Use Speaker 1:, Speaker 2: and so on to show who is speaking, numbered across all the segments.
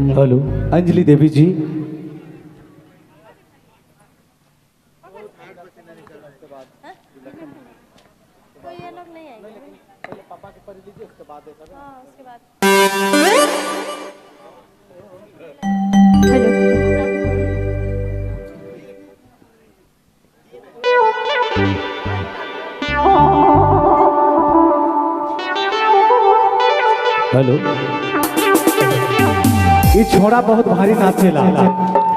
Speaker 1: Hello Anjali देवी जी।
Speaker 2: तो ये लोग नहीं आएंगे। पापा के पर लीजिए उसके बाद उसके बाद।
Speaker 1: हेलो ये छोड़ा बहुत भारी नाचेला,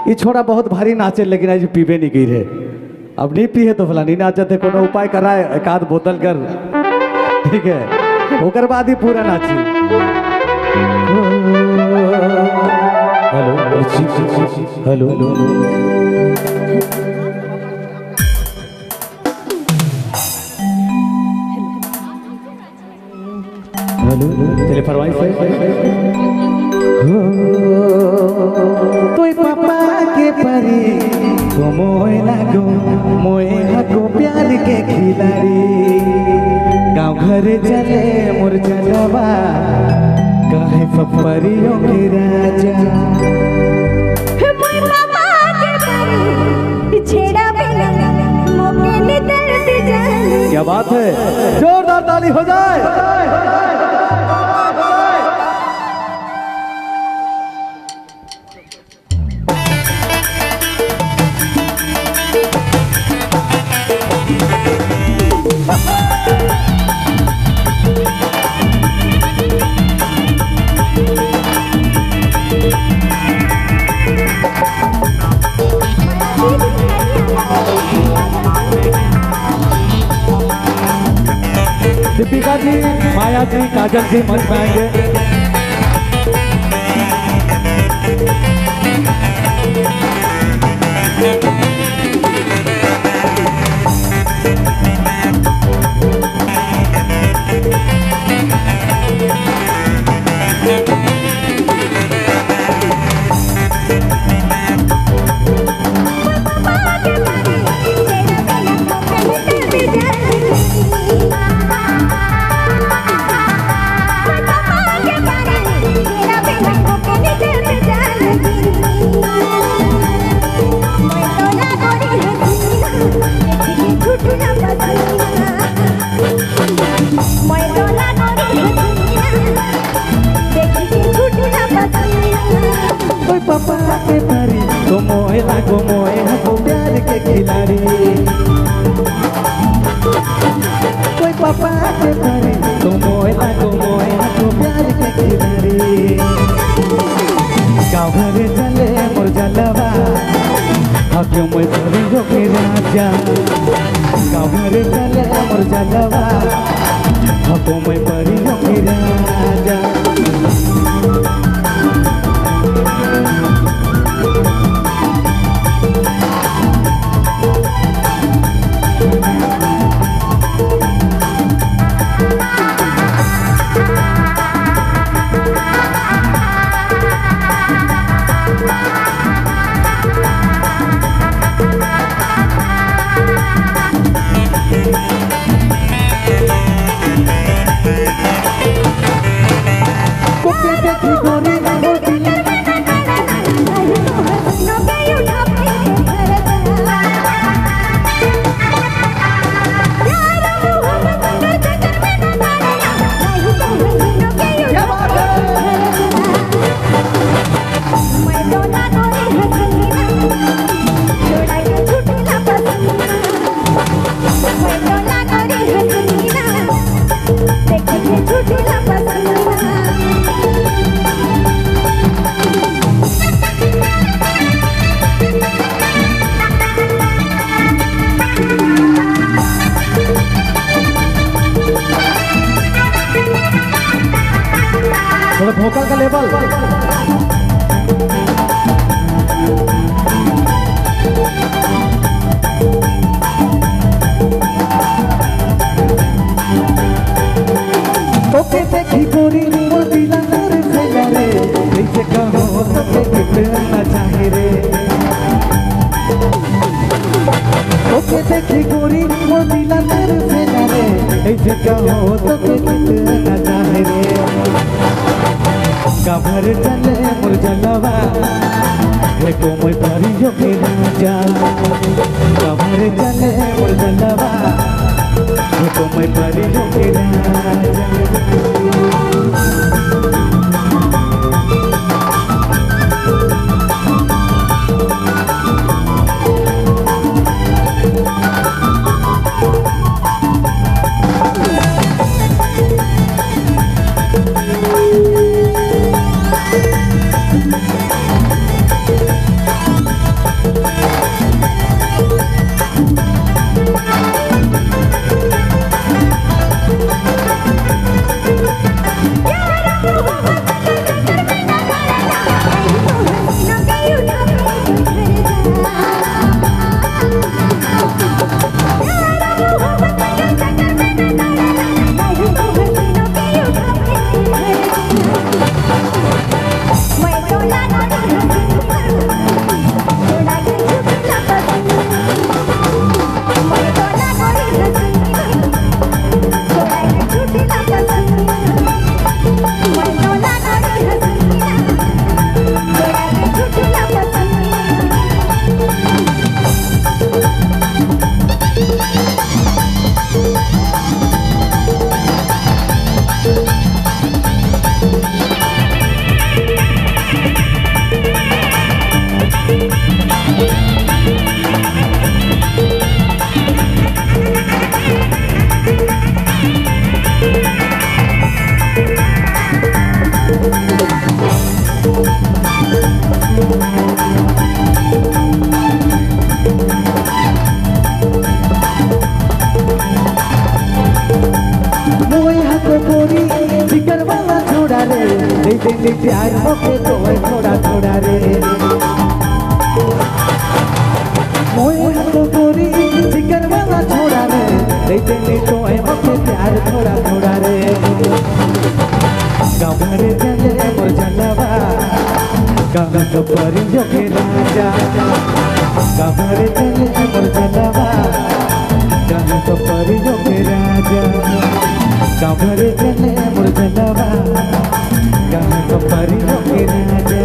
Speaker 1: ये छोड़ा बहुत भारी नाचे, लेकिन आज पीबे नहीं गई रे। अब नहीं पी है तो भला नहीं नाचते, कोनो उपाय कराए, एक आध बोतल कर, ठीक है, ओकर बाद ही पूरा नाची। हेलो हेलो हेलो चले फरमाइश तो पापा के परी तो मोए लागो मोए हको प्यार के खिलाड़ी गाँव घर चले मोर चलवा कहे पपरियों के राजा क्या बात है, जोरदार ताली हो जाए। दीपिका जी, माया जी, काजल जी मंच में आएंगे। पापा के परी तो मोए लागो मोए हको प्यार के खिलाड़ी, कोई पापा के परी तो मोए लागो मोए हको प्यार के खिलाड़ी गाँव घर चले मोर जलवा हको मोए परियों के राजा गाँव घर चले मोर जलवा हको मोए परियों के राजा। थोड़ा भोकल का लेवल ओके देखी गोरी वो दिला तेरे से डरे कैसे कहो तो कितना चाहे रे ओके देखी गोरी वो दिला तेरे से डरे कैसे कहो तो कितना चाहे रे कबर चले मुरझा जलवा है कोमल परियों के राजा कमरे चले मोर जलवा है कोमल परियों के राजा प्यार होके तो थोड़ा थोड़ा रे मोए तो पूरी जिगर वाला छोड़ा रे लेते तो होके प्यार थोड़ा थोड़ा रे कमरे चले मोर जलवा कमर तो परियों के राजा कमरे चले मोर जलवा कमर तो परियों के राजा कमरे चले मोर जलवा परियों के राजा